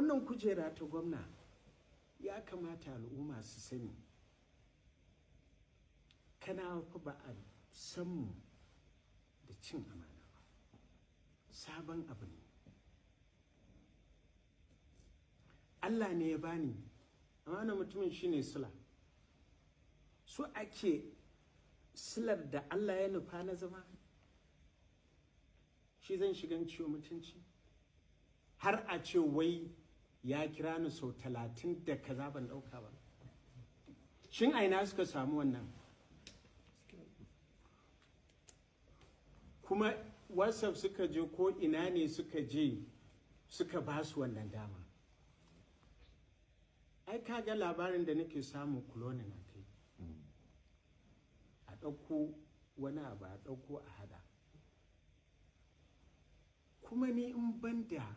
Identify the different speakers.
Speaker 1: wannan kujera ta gwamna ya kamata al'umma su sani kana fa ba a san mu da cin amana ba, sabon abu ne. Allah ne ya bani amana, mutumin shine sila, so ake silar da Allah ya nufa na zama shi zan shigan ciwo mutunci har a ce wai ya kira ni sau 30 da kaza ban ɗauka ba. Shin aina suka samu wannan? Kuma WhatsApp suka je ko ina ne suka je suka ba su wannan dama? Ai kaga labarin da nake samu kuloni na kai, a ɗauko wani abu a ɗauko a hada. Kuma ni in banda